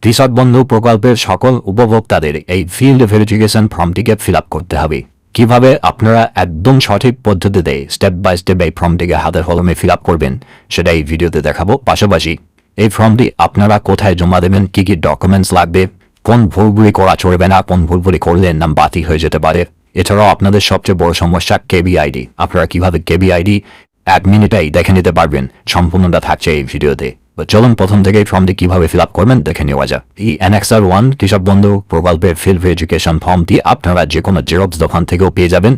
কৃষক বন্ধু প্রকল্পের সকল উপভোক্তাদের এই ফিল্ড ভেরিফিকেশন ফর্মটিকে ফিল আপ করতে হবে। কিভাবে আপনারা একদম সঠিক পদ্ধতিতে স্টেপ বাই স্টেপ এই ফর্মটিকে হাতের কলমে ফিল আপ করবেন সেটা এই ভিডিওতে দেখাবো। পাশাপাশি এই ফর্মটি আপনারা কোথায় জমা দেবেন, কি কি ডকুমেন্টস লাগবে, কোন ভুলগুলি করা চলবে না, কোন ভুলগুলি করলে নাম বাতিল হয়ে যেতে পারে। এছাড়াও আপনাদের সবচেয়ে বড় সমস্যা কেবিআইডি, আপনারা কিভাবে কেবিআইডি 1 মিনিটেই দেখে নিতে পারবেন, সম্পূর্ণটা থাকছে এই ভিডিওতে। চলুন প্রথম থেকে এই ফর্মটি কিভাবে ফিল আপ করবেন দেখে নেওয়া যাক। এই অ্যানেক্সার 1 কৃষক বন্ধু প্রকল্পের ফিল্ড ভেরিফিকেশন ফর্মটি আপনারা যে কোনো জেরক্স দোকান থেকেও পেয়ে যাবেন,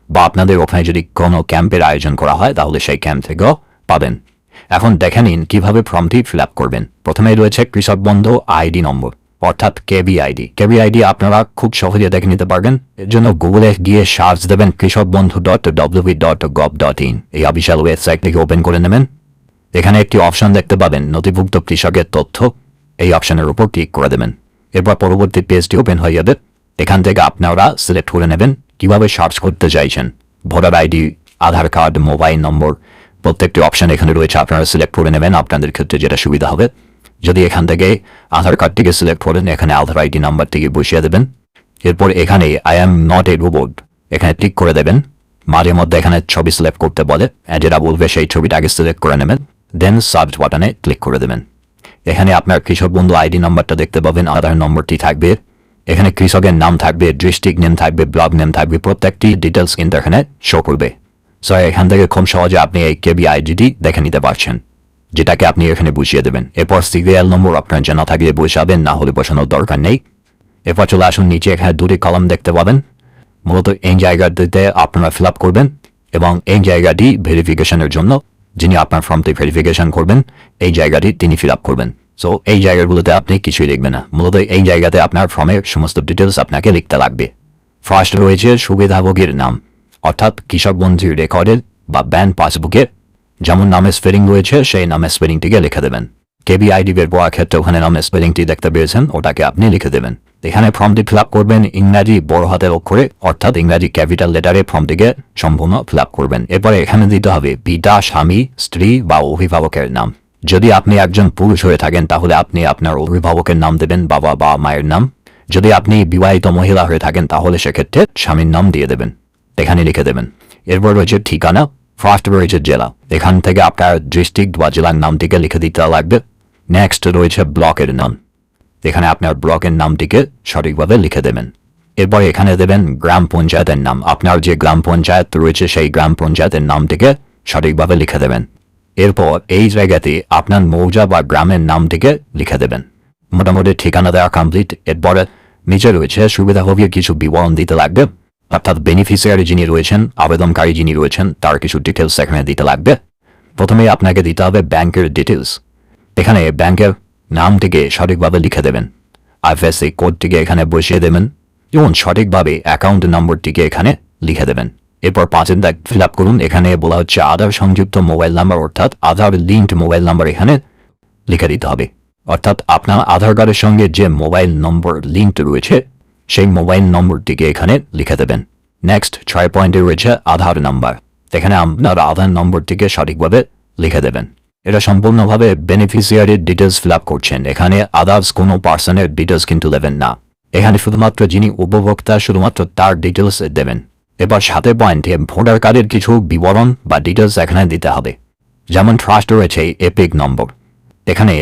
বা আপনাদের ওখানে যদি কোনো ক্যাম্পের আয়োজন করা হয় তাহলে সেই ক্যাম্প থেকেও পাবেন। এখন দেখে নিন কিভাবে ফর্মটি ফিল আপ করবেন। প্রথমেই রয়েছে কৃষক বন্ধু আইডি নম্বর, অর্থাৎ কেবিআইডি। কেবিআইডি আপনারা খুব সহজে দেখে নিতে পারবেন। এর জন্য গুগলে গিয়ে সার্চ দেবেন krisokbandhu.wv.gov.in, এই অফিসিয়াল ওয়েবসাইট থেকে ওপেন করে নেবেন। এখানে একটি অপশন দেখতে পাবেন নথিভুক্ত কৃষকের তথ্য, এই অপশনের উপর ক্লিক করে দেবেন। এরপর পরবর্তী পেজটি ওপেন হয়ে যাবে। এখান থেকে আপনারা সিলেক্ট করে নেবেন কিভাবে সার্চ করতে চাইছেন। ভোটার আইডি, আধার কার্ড, মোবাইল নম্বর, প্রত্যেকটি অপশন এখানে রয়েছে, আপনারা সিলেক্ট করে নেবেন আপনাদের ক্ষেত্রে যেটা সুবিধা হবে। যদি এখান থেকে আধার কার্ডটিকে সিলেক্ট করেন, এখানে আধার আইডি নাম্বারটিকে বসিয়ে দেবেন। এরপর এখানে I am not a robot এখানে ক্লিক করে দেবেন। মাঝে মধ্যে এখানে ছবি সিলেক্ট করতে বলে, যেটা বলবে সেই ছবিটা আগে সিলেক্ট করে নেবেন, দেন সার্চ বাটনে ক্লিক করে দেবেন। এখানে আপনার কৃষক বন্ধু আইডি নাম্বারটা দেখতে পাবেন, আধার নম্বরটি থাকবে, এখানে কৃষকের নাম থাকবে, ডিস্ট্রিক্ট নেম থাকবে, ব্লক নেম থাকবে, প্রত্যেকটি ডিটেলস কিন্তু এখানে শো করবে। সো এখান থেকে খুব সহজে আপনি এই কেবিআইডিটি দেখে নিতে পারছেন, যেটাকে আপনি এখানে বসিয়ে দেবেন। এরপর সিরিয়াল নম্বর আপনার জানা থাকলে বসাবেন, না হলে বসানোর দরকার নেই। এরপর চলে আসুন নিচে, এখানে দুটি কলাম দেখতে পাবেন। মূলত এই জায়গাটিতে আপনারা ফিল আপ করবেন এবং এই জায়গাটি ভেরিফিকেশনের জন্য যিনি আপনার ফর্মটি ভেরিফিকেশন করবেন এই জায়গাটি তিনি ফিল আপ করবেন। সো এই জায়গাগুলোতে আপনি কিছুই লিখবেন না, মূলত এই জায়গাতে আপনার ফর্মের সমস্ত ডিটেলস আপনাকে লিখতে লাগবে। ফার্স্ট রয়েছে সুবিধাভোগীর নাম, অর্থাৎ কৃষক বন্ধুর রেকর্ডের বা ব্যাংক পাসবুকে যেমন নামের স্পেলিং রয়েছে সেই নামের স্পেলিংটিকে লিখে দেবেন। কেবিআইডি বের করার ক্ষেত্রে ওখানে নামের স্পেলিংটি দেখতে পেয়েছেন, ওটাকে আপনি লিখে দেবেন। এখানে ফর্মটি ফিল আপ করবেন ইংরাজি বড় হাতের অক্ষরে, অর্থাৎ ইংরাজি ক্যাপিটাল লেটারে ফর্মটিকে সম্পূর্ণ ফিল আপ করবেন। এরপরে এখানে দিতে হবে পিতা, স্বামী, স্ত্রী বা অভিভাবকের নাম। যদি আপনি একজন পুরুষ হয়ে থাকেন তাহলে আপনি আপনার অভিভাবকের নাম দেবেন, বাবা বা মায়ের নাম। যদি আপনি বিবাহিত মহিলা হয়ে থাকেন তাহলে সেক্ষেত্রে স্বামীর নাম দিয়ে দেবেন, এখানে লিখে দেবেন। এরপর রয়েছে ঠিকানা, ফার্স্ট রয়েছে জেলা, এখান থেকে আপনার ডিস্ট্রিক্ট বা জেলার নামটিকে লিখে দিতে লাগবে। নেক্সট রয়েছে ব্লকের নাম, এখানে আপনার ব্লকের নামটিকে সঠিকভাবে লিখে দেবেন। এরপর এখানে দেবেন গ্রাম পঞ্চায়েতের নাম, আপনার যে গ্রাম পঞ্চায়েত রয়েছে সেই গ্রাম পঞ্চায়েতের নামটিকে সঠিকভাবে লিখে দেবেন। এরপর এই জায়গাতে আপনার মৌজা বা গ্রামের নামটিকে লিখে দেবেন। মোটামুটি ঠিকানা দেওয়া কমপ্লিট। এরপরে নিচে রয়েছে সুবিধাভোগীর কিছু বিবরণ দিতে লাগবে, অর্থাৎ বেনিফিশিয়ারি যিনি রয়েছেন, আবেদনকারী যিনি রয়েছেন তার কিছু ডিটেলস এখানে দিতে লাগবে। প্রথমেই আপনাকে দিতে হবে ব্যাংকের ডিটেলস, এখানে ব্যাংকের নামটিকে সঠিকভাবে লিখে দেবেন, আইএফএসসি কোডটিকে এখানে বসিয়ে দেবেন এবং সঠিকভাবে অ্যাকাউন্ট নম্বরটিকে এখানে লিখে দেবেন। এরপর 5 দাগ ফিল আপ করুন, এখানে বলা হচ্ছে আধার সংযুক্ত মোবাইল নাম্বার, অর্থাৎ আধার লিঙ্কড মোবাইল নাম্বার এখানে লিখে দিতে হবে, অর্থাৎ আপনার আধার কার্ডের সঙ্গে যে মোবাইল নম্বর লিঙ্কড রয়েছে সেই মোবাইল নম্বরটিকে এখানে লিখে দেবেন। নেক্সট 6 পয়েন্টে রয়েছে আধার নাম্বার, এখানে আপনার আধার নম্বরটিকে সঠিকভাবে লিখে দেবেন। এটা সম্পূর্ণভাবে বেনিফিশিয়ারির ডিটেলস ফিল আপ করছেন, এখানে আদার্স কোনো পার্সনের ডিটেলস কিন্তু দেবেন না, এখানে শুধুমাত্র যিনি উপভোক্তা শুধুমাত্র তার ডিটেলস দেবেন। এবার 7 পয়েন্টে ভোটার কার্ডের কিছু বিবরণ বা ডিটেলস এখানে দিতে হবে, যেমন ফার্স্ট রয়েছে এপিক নম্বর, এখানে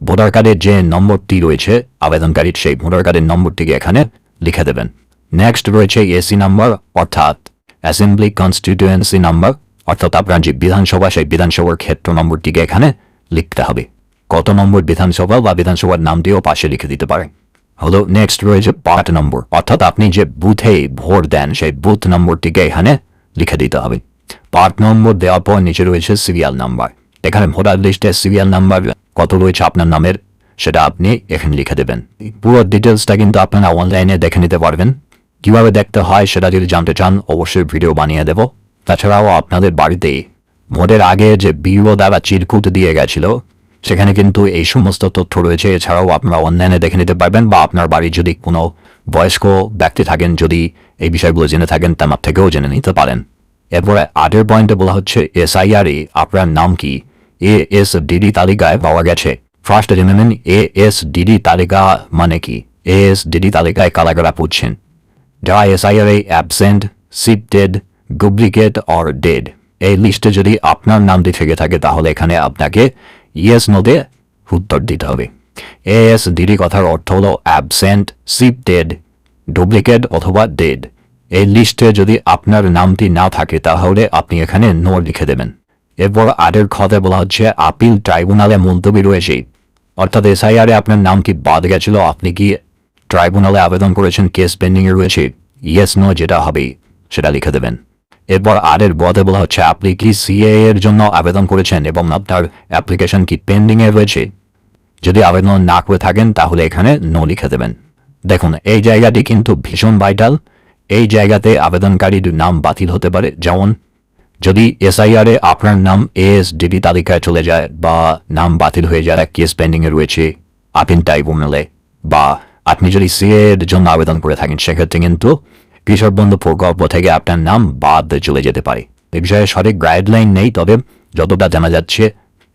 ভোটার কার্ডের যে নম্বরটি রয়েছে আবেদনকারীর সেই ভোটার কার্ডের নম্বরটিকে এখানে লিখে দেবেন। নেক্সট রয়েছে এসি নাম্বার, অর্থাৎ অ্যাসেম্বলি কনস্টিটিউয়েন্সি নাম্বার, অর্থাৎ আপনার যে বিধানসভা সেই বিধানসভার ক্ষেত্র নম্বরটিকে এখানে লিখতে হবে, কত নম্বর বিধানসভা বা বিধানসভার নামটিও পাশে লিখে দিতে পারে। হলো নেক্সট রয়েছে পার্ট নম্বর, অর্থাৎ আপনি যে বুথে ভোট দেন সেই বুথ নম্বরটিকে এখানে লিখে দিতে হবে। পার্ট নম্বর দেওয়ার পর নিচে রয়েছে সিরিয়াল নাম্বার, এখানে ভোটার লিস্টের সিরিয়াল নাম্বার কত রয়েছে আপনার নামের সেটা আপনি এখানে লিখে দেবেন। পুরো ডিটেলসটা কিন্তু আপনারা অনলাইনে দেখে নিতে পারবেন, কিভাবে দেখতে হয় সেটা যদি জানতে চান অবশ্যই ভিডিও বানিয়ে দেব। তাছাড়াও আপনাদের বাড়িতে ভোটের আগে যে বিও দ্বারা চিরকুট দিয়ে গেছিল সেখানে কিন্তু এই সমস্ত তথ্য রয়েছে, এছাড়াও আপনারা অনলাইনে দেখে নিতে পারবেন, বা আপনার বাড়ির যদি কোনো বয়স্ক ব্যক্তি থাকেন যদি এই বিষয়গুলো জেনে থাকেন তার থেকেও জেনে নিতে পারেন। এরপরে 8 পয়েন্টে বলা হচ্ছে এসআইআর আপনার নাম কি এএসডিডি তালিকায় পাওয়া গেছে, ফার্স্ট জেনে নেন ASDD তালিকা মানে কি। ASDD তালিকায় কারা কারা পড়ছেন, যারা SIR absent, shifted, duplicate or dead. এই লিস্টে যদি আপনার নামটি থেকে থাকে তাহলে এখানে আপনাকে ইয়েস নোতে উত্তর দিতে হবে। ASDD কথার অর্থ হলো অ্যাবসেন্ট, শিফটেড, ডুপ্লিকেট অথবা ডেড। এই লিস্টে যদি আপনার নামটি না থাকে তাহলে আপনি এখানে নো লিখে দেবেন। এরপর আগের খতে বলা হচ্ছে আপিল ট্রাইব্যুনালে মুলতবি রয়েছে, অর্থাৎ SIR আপনার নামটি বাদ গেছিল, আপনি কি ট্রাইব্যুনালে আবেদন করেছেন, কেস পেন্ডিংয়ে রয়েছে, ইয়েস নো যেটা হবে সেটা লিখে দেবেন। এরপর আরের বদে বলা হচ্ছে আপনি কি CA এর জন্য আবেদন করেছেন এবং আপনার অ্যাপ্লিকেশন কি পেন্ডিংয়ে রয়েছে। যদি আবেদন না করে থাকেন তাহলে এখানে নো লিখে দেবেন। দেখুন এই জায়গাটি কিন্তু ভীষণ ভাইটাল। এই জায়গাতে আবেদনকারীর নাম বাতিল হতে পারে, যেমন যদি SIR আপনার নাম ASDD তালিকায় চলে যায় বা নাম বাতিল হয়ে যায়, কেস পেন্ডিংয়ে রয়েছে আপিল ট্রাইব্যুনালে, বা আপনি যদি CA এর জন্য আবেদন করে থাকেন সেক্ষেত্রে কিন্তু কৃষক বন্ধু প্রকল্প থেকে আপনার নাম বাদ চলে যেতে পারে। এই বিষয়ে সঠিক গাইডলাইন নেই, তবে যতটা জানা যাচ্ছে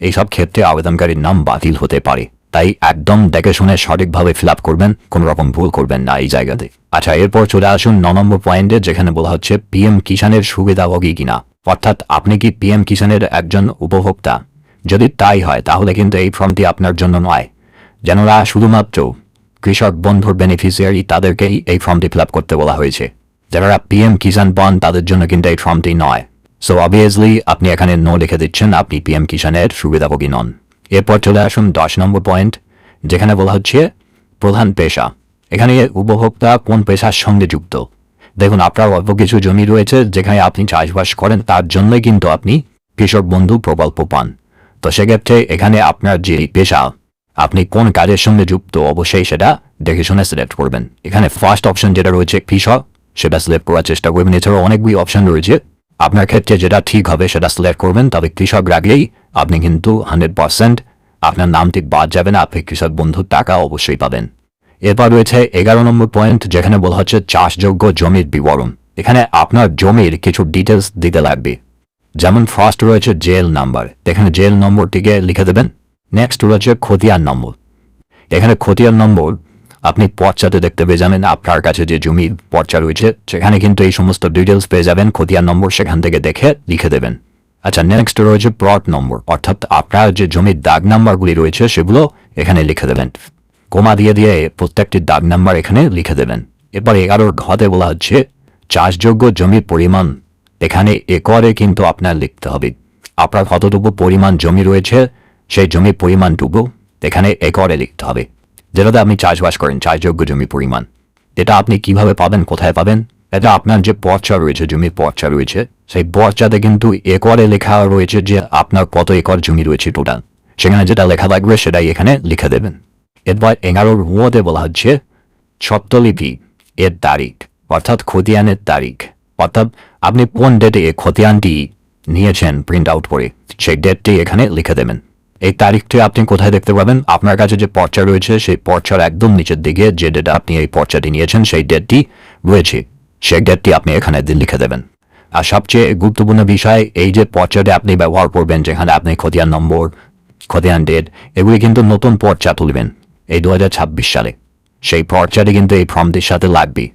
এইসব ক্ষেত্রে আবেদনকারীর নাম বাতিল হতে পারে। তাই একদম দেখে শুনে সঠিকভাবে ফিল আপ করবেন, কোনো রকম ভুল করবেন না এই জায়গাতে। আচ্ছা, এরপর চলে আসুন 9 নম্বর পয়েন্টে, যেখানে বলা হচ্ছে PM কিষানের সুবিধাভোগী কিনা, অর্থাৎ আপনি কি PM কিষানের একজন উপভোক্তা। যদি তাই হয় তাহলে কিন্তু এই ফর্মটি আপনার জন্য নয়। যারা শুধুমাত্র কৃষক বন্ধুর বেনিফিশিয়ারি তাদেরকেই এই ফর্মটি ফিল আপ করতে বলা হয়েছে। যারা PM কিষান পান তাদের জন্য কিন্তু এই ফর্মটি নয়। সো অবভিয়াসলি আপনি এখানে নো লিখে দিচ্ছেন, আপনি PM কিষানের সুবিধাভোগী নন। এরপর চলে আসুন 10 নম্বর পয়েন্ট, যেখানে বলা হচ্ছে প্রধান পেশা। এখানে উপভোক্তা কোন পেশার সঙ্গে যুক্ত। দেখুন আপনার অল্প কিছু জমি রয়েছে যেখানে আপনি চাষবাস করেন, তার জন্যই কিন্তু আপনি কৃষক বন্ধু প্রকল্প পান। তো সেক্ষেত্রে এখানে আপনার যে পেশা, আপনি কোন কাজের সঙ্গে যুক্ত, অবশ্যই সেটা দেখে শুনে সিলেক্ট করবেন। এখানে ফার্স্ট অপশন যেটা রয়েছে কৃষক, সেটা সিলেক্ট করার চেষ্টা করবেন। এছাড়াও অনেকগুলি অপশন রয়েছে, আপনার ক্ষেত্রে যেটা ঠিক হবে সেটা সিলেক্ট করবেন। তবে কৃষক রাখলেই আপনি কিন্তু 100% আপনার নামটি বাদ যাবে না, আপনি কৃষক বন্ধুর টাকা অবশ্যই পাবেন। এরপর রয়েছে 11 নম্বর পয়েন্ট, যেখানে বলা হচ্ছে চাষযোগ্য জমির বিবরণ। এখানে আপনার জমির কিছু ডিটেলস দিতে লাগবে, যেমন ফার্স্ট রয়েছে জেল নাম্বার, এখানে জেল নম্বরটিকে লিখে দেবেন। নেক্সট রয়েছে খতিয়ান নম্বর, এখানে খতিয়ান নম্বর আপনি পর্চাতে দেখতে পেয়ে যাবেন, আপনার কাছে যে জমির পর্চা রয়েছে সেখানে কিন্তু এই সমস্ত ডিটেলস পেয়ে যাবেন। খতিয়ান নম্বর সেখান থেকে দেখে লিখে দেবেন। আচ্ছা, নেক্সট রয়েছে প্লট নম্বর, অর্থাৎ আপনার যে জমির দাগ নাম্বারগুলি রয়েছে সেগুলো এখানে লিখে দেবেন। কোমা দিয়ে দিয়ে প্রত্যেকটি দাগ নাম্বার এখানে লিখে দেবেন। এরপর 11 ঘতে বলা হচ্ছে চাষযোগ্য জমির পরিমাণ, এখানে একরে কিন্তু আপনার লিখতে হবে। আপনার কতটুকু পরিমাণ জমি রয়েছে সেই জমির পরিমাণটুকু এখানে একরে লিখতে হবে। যেটাতে আপনি চাষবাস করেন চাষযোগ্য জমির পরিমাণ, এটা আপনি কিভাবে পাবেন, কোথায় পাবেন, এটা আপনার যে পর্চা রয়েছে, জমির পর্চা রয়েছে, সেই পর্চাতে কিন্তু একরে লেখা রয়েছে যে আপনার কত একর জমি রয়েছে টোটাল, সেখানে যেটা লেখা থাকবে সেটাই এখানে লিখে দেবেন। এরপর 11 মধ্যে বলা হচ্ছে স্বত্বলিপি এর তারিখ, অর্থাৎ খতিয়ানের তারিখ, অর্থাৎ আপনি কোন ডেটে খতিয়ানটি নিয়েছেন প্রিন্ট আউট করে সেই ডেটটি এখানে লিখে দেবেন। এই তারিখটি আপনি কোথায় দেখতে পাবেন, আপনার কাছে যে পর্চা রয়েছে সেই পর্চার একদম নিচের দিকে যে ডেটে আপনি এই পর্চাটি নিয়েছেন সেই ডেটটি রয়েছে, সেই ডেটটি আপনি এখানে লিখে দেবেন। আর সবচেয়ে গুরুত্বপূর্ণ বিষয়, এই যে পর্চাটি আপনি ব্যবহার করবেন যেখানে আপনি খতিয়ান নম্বর, খতিয়ান ডেট, এগুলি কিন্তু নতুন পর্চা তুলবেন এই 2026 সালে, সেই পর্চাটি কিন্তু এই ফর্মটির সাথে লাগবে।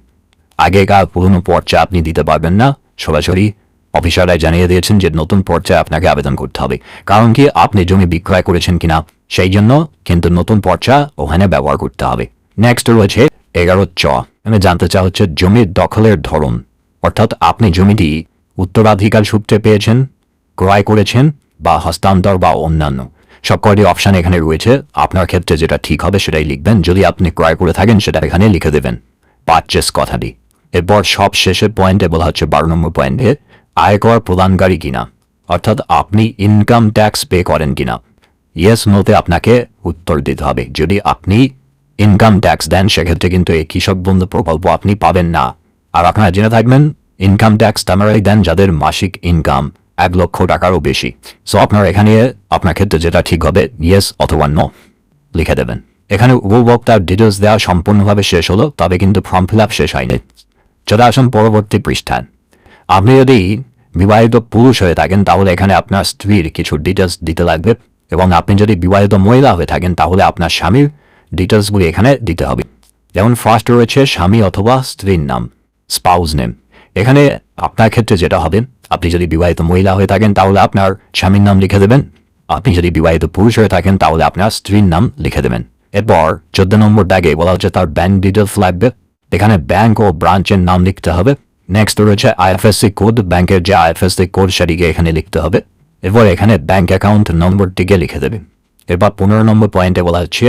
আগেকার পুরনো পর্চা আপনি দিতে পারবেন না, সরাসরি অফিসাররা জানিয়ে দিয়েছেন যে নতুন পর্চায় আপনাকে আবেদন করতে হবে। কারণ কি, আপনি জমি বিক্রয় করেছেন কিনা সেই জন্য কিন্তু নতুন পর্চা ওখানে ব্যবহার করতে হবে। নেক্সট রয়েছে 11 চ, আমি জানতে চাওয়া হচ্ছে জমির দখলের ধরন, অর্থাৎ আপনি জমিটি উত্তরাধিকার সূত্রে পেয়েছেন, ক্রয় করেছেন বা হস্তান্তর বা অন্যান্য সবকটি অপশান এখানে রয়েছে। আপনার ক্ষেত্রে যেটা ঠিক হবে সেটাই লিখবেন। যদি আপনি ক্রয় করে থাকেন সেটা এখানে লিখে দেবেন, পারচেস কথাটি। এরপর সব শেষের পয়েন্টে বলা হচ্ছে 12 নম্বর পয়েন্টে আয়কর প্রদানকারী কিনা, অর্থাৎ আপনি ইনকাম ট্যাক্স পে করেন কিনা। ইয়েস নোতে আপনাকে উত্তর দিতে হবে। যদি আপনি ইনকাম ট্যাক্স দেন সেক্ষেত্রে কিন্তু এই কৃষক বন্ধু প্রকল্প আপনি পাবেন না। আর আপনারা জেনে থাকবেন ইনকাম ট্যাক্স তারাই দেন যাদের মাসিক ইনকাম 1 লক্ষ টাকারও বেশি। সো আপনার এখানে আপনার ক্ষেত্রে যেটা ঠিক হবে ইয়েস অথবা নো লিখে দেবেন। এখানে উপভোক্তার ডিটেলস দেওয়া সম্পূর্ণভাবে শেষ হলো, তবে কিন্তু ফর্ম ফিল আপ শেষ হয়নি। চলে আসুন পরবর্তী পৃষ্ঠায়। আপনি যদি বিবাহিত পুরুষ হয়ে থাকেন তাহলে এখানে আপনার স্ত্রীর কিছু ডিটেলস দিতে লাগবে। এবং আপনি যদি বিবাহিত মহিলা হয়ে থাকেন তাহলে আপনার স্বামীর ডিটেলসগুলি এখানে দিতে হবে। যেমন ফার্স্ট রয়েছে স্বামী অথবা স্ত্রীর নাম, স্পাউস নেম। এখানে আপনার ক্ষেত্রে যেটা হবে, আপনি যদি বিবাহিত মহিলা হয়ে থাকেন তাহলে আপনার স্বামীর নাম লিখে দেবেন, আপনি যদি বিবাহিত পুরুষ হয়ে থাকেন তাহলে আপনার স্ত্রীর নাম লিখে দেবেন। এরপর 14 নম্বর দাগে বলা হচ্ছে তার ব্যাংক ডিটেলস লাগবে, এখানে ব্যাংক ও ব্রাঞ্চের নাম লিখতে হবে। নেক্সট রয়েছে আইএফএসসি কোড, ব্যাংকের যে আইএফএসসি কোড সেটিকে এখানে লিখতে হবে। এরপর এখানে ব্যাংক অ্যাকাউন্ট নম্বরটিকে লিখে দেবে। এরপর 15 নম্বর পয়েন্টে বলা হচ্ছে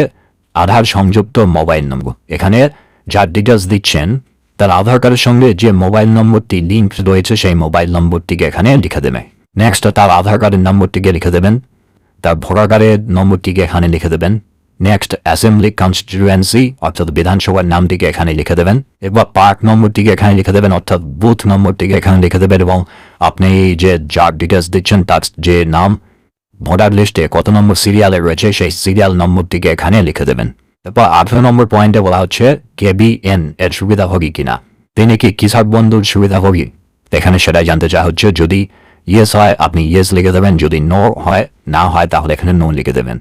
আধার সংযুক্ত মোবাইল নম্বর। এখানে যার ডিটেলস দিচ্ছেন তার আধার কার্ডের সঙ্গে যে মোবাইল নম্বরটি লিঙ্ক রয়েছে সেই মোবাইল নম্বরটিকে এখানে লিখে দেবে। নেক্সট তার আধার কার্ডের নম্বরটিকে লিখে দেবেন, তার ভোটার কার্ডের নম্বরটিকে এখানে লিখে দেবেন। নেক্সট অ্যাসেম্বলি কনস্টিটিউয়েন্সি অর্থাৎ বিধানসভার নামটিকে এখানে লিখে দেবেন। এবার পার্ক নম্বরটিকে এখানে লিখে দেবেন অর্থাৎ বুথ নম্বরটিকে এখানে লিখে দেবেন এবং আপনি যে যার ডিটেলস দিচ্ছেন তার যে নাম ভোটার লিস্টে কত নম্বর সিরিয়ালে রয়েছে সেই সিরিয়াল নম্বরটিকে এখানে লিখে দেবেন। তারপর 18 নম্বর পয়েন্টে বলা হচ্ছে কেবিএন এর সুবিধাভোগী কিনা, তিনি কি কৃষক বন্ধুর সুবিধাভোগী, এখানে সেটাই জানতে চাওয়া হচ্ছে। যদি ইয়েস হয় আপনি ইয়েস লিখে দেবেন, যদি নো হয় না হয় তাহলে এখানে নো লিখে দেবেন।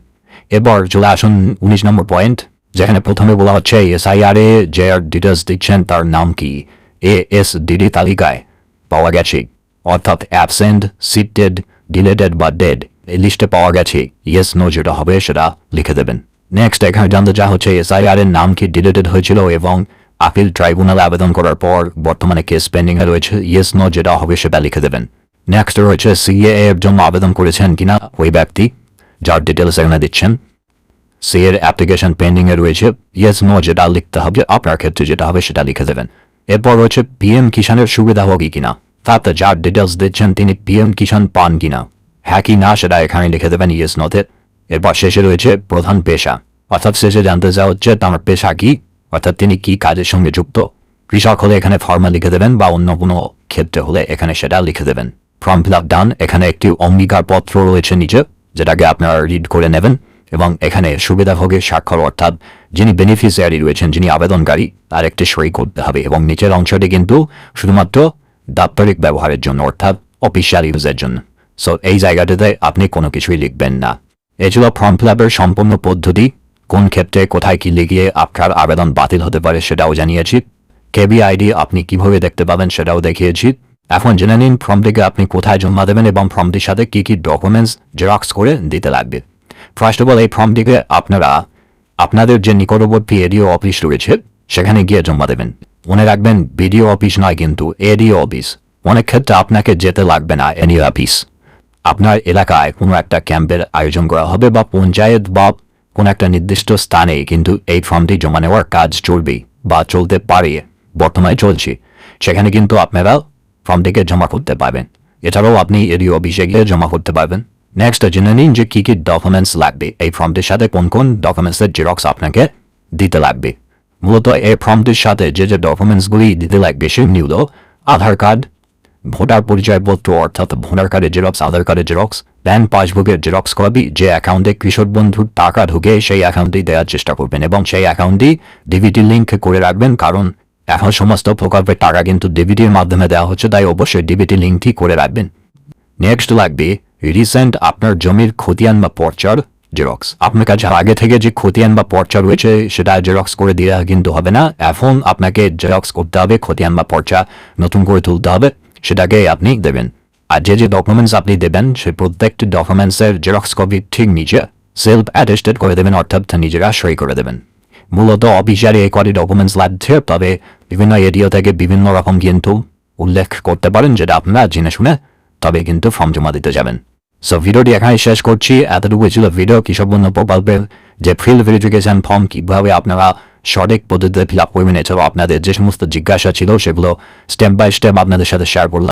এবার চলে আসুন 19 নম্বর পয়েন্ট, যেখানে প্রথমে বলা হচ্ছে এসআইআর এ যে ডিটেলস দিচ্ছেন তার নাম কি এএসডিডি তালিকায় পাওয়া গেছে, অর্থাৎ অ্যাবসেন্ট, সিটেড, ডিলেটেড বা ডেড এই লিস্টে পাওয়া গেছে, ইয়েস নো যেটা হবে সেটা লিখে দেবেন। নেক্সট এখানে জানতে চাওয়া হচ্ছে এসআইআর এর নাম কি ডিলেটেড হয়েছিল এবং আপিল ট্রাইব্যুনালে আবেদন করার পর বর্তমানে কেস পেন্ডিং এ রয়েছে, ইয়েস নো যেটা হবে সেটা লিখে দেবেন। নেক্সট রয়েছে সিএএ এর জন্য আবেদন করেছেন কিনা ওই ব্যক্তি, যার ডিটেলস এখানে দিচ্ছেন, সিএ এর অ্যাপ্লিকেশন পেন্ডিং এ রয়েছে, ইয়েস নো যেটা লিখতে হবে, আপনার ক্ষেত্রে যেটা হবে সেটা লিখে দেবেন। এরপর রয়েছে পিএম কিষানের সুবিধাভোগী কিনা, তাতে যার ডিটেলস দিচ্ছেন তিনি পিএম কিষান পান কিনা, হ্যাঁ কি না সেটা এখানে লিখে দেবেন ইয়েস নোতে। এরপর শেষে রয়েছে প্রধান পেশা, অর্থাৎ শেষে জানতে চাওয়া হচ্ছে তার পেশা কি, অর্থাৎ তিনি কি কাজের সঙ্গে যুক্ত। কৃষক হলে এখানে ফার্মা লিখে দেবেন বা অন্য কোনো ক্ষেত্রে হলে এখানে সেটা লিখে দেবেন। ফর্ম ফিল আপ ডান, এখানে একটি অঙ্গীকার পত্র রয়েছে নিচে যেটাকে আপনারা রিড করে নেবেন এবং এখানে সুবিধাভোগীর স্বাক্ষর অর্থাৎ যিনি বেনিফিশিয়ারি রয়েছেন, যিনি আবেদনকারী তার একটি সই করতে হবে এবং নিচের অংশটি কিন্তু শুধুমাত্র দাপ্তরিক ব্যবহারের জন্য অর্থাৎ অফিসিয়াল ইউজের জন্য। সো এই জায়গাটাতে আপনি কোনো কিছুই লিখবেন না। এই ছিল ফর্ম ফিল আপের সম্পূর্ণ পদ্ধতি, কোন ক্ষেত্রে কোথায় কি লিখিয়ে আপনার আবেদন বাতিল হতে পারে সেটাও জানিয়েছি। কেবি আইডি আপনি কিভাবে দেখতে পাবেন সেটাও দেখিয়েছি। এখন জেনে নিন ফর্মটিকে আপনি কোথায় জমা দেবেন এবং ফর্মটির সাথে কি কি ডকুমেন্টস জেরক্স করে দিতে লাগবে। ফার্স্ট অফ অল এই ফর্মটিকে আপনারা আপনাদের যে নিকটবর্তী এডিও অফিস রয়েছে সেখানে গিয়ে জমা দেবেন। মনে রাখবেন বিডিও অফিস নয় কিন্তু এডিও অফিস। অনেক ক্ষেত্রে আপনাকে যেতে লাগবে না এনি অফিস, আপনার এলাকায় কোনো একটা ক্যাম্পের আয়োজন করা হবে বা পঞ্চায়েত বা কোনো একটা নির্দিষ্ট স্থানে কিন্তু এই ফর্মটি জমা নেওয়ার কাজ চলবে বা চলতে পারে, বর্তমানে চলছে, সেখানে কিন্তু আপনারা ফর্মটিকে জমা করতে পারবেন। এছাড়াও আপনি এডিও অফিসে গিয়ে জমা করতে পারবেন। নেক্সট জেনে নিন যে কী কী ডকুমেন্টস লাগবে, এই ফর্মটির সাথে কোন কোন ডকুমেন্টসের জেরক্স আপনাকে দিতে লাগবে। মূলত এই ফর্মটির সাথে যে যে ডকুমেন্টসগুলি দিতে লাগবে সেগুলি হলো আধার কার্ড, ভোটার পরিচয়পত্র অর্থাৎ ভোটার কার্ডের জেরক্স, আধার কার্ডের জেরক্স, ব্যাংক পাসবুকের জেরক্স কপি, যে অ্যাকাউন্টে কৃষক বন্ধুর টাকা ঢুকে সেই অ্যাকাউন্টেই দেওয়ার চেষ্টা করবেন এবং সেই অ্যাকাউন্টটি ডিবিটি লিঙ্ক করে রাখবেন, কারণ এখন সমস্ত প্রকল্পের টাকা কিন্তু ডিবিটির মাধ্যমে দেওয়া হচ্ছে, তাই অবশ্যই ডিবিটি লিঙ্কটি করে রাখবেন। নেক্সট লাগবে রিসেন্ট আপনার জমির খতিয়ান বা পর্চার জেরক্স। আপনার কাছে আগে থেকে যে খতিয়ান বা পর্চা রয়েছে সেটা জেরক্স করে দিয়ে কিন্তু হবে না, এখন আপনাকে জেরক্স করতে হবে, খতিয়ান বা পর্চা নতুন করে তুলতে হবে, সেটাকে আপনি দেবেন। আর যে যে ডকুমেন্টস আপনি দেবেন সেই প্রত্যেকটি ডকুমেন্টসের জেরক্স কপি ঠিক নিচে সেলফ অ্যাটেস্টেড করে দেবেন, অর্থাৎ নিজেরা সই করে দেবেন। মূলত অফিসিয়ালি এই কটি ডকুমেন্টস লাগছে, তবে বিভিন্ন এরিয়া থেকে বিভিন্ন রকম কিন্তু উল্লেখ করতে পারেন যেটা আপনারা জেনে শুনে তবে কিন্তু ফর্ম জমা দিতে যাবেন। সো ভিডিওটি এখানে শেষ করছি। এতটুকু ছিল ভিডিও কৃষক বন্ধু প্রকল্পের যে ফিল্ড ভেরিফিকেশন ফর্ম কিভাবে আপনারা সঠিক পদ্ধতিতে ফিল আপ করবেন, এছাড়াও আপনাদের যে সমস্ত জিজ্ঞাসা ছিল সেগুলো স্টেপ বাই স্টেপ আপনাদের সাথে শেয়ার করলাম।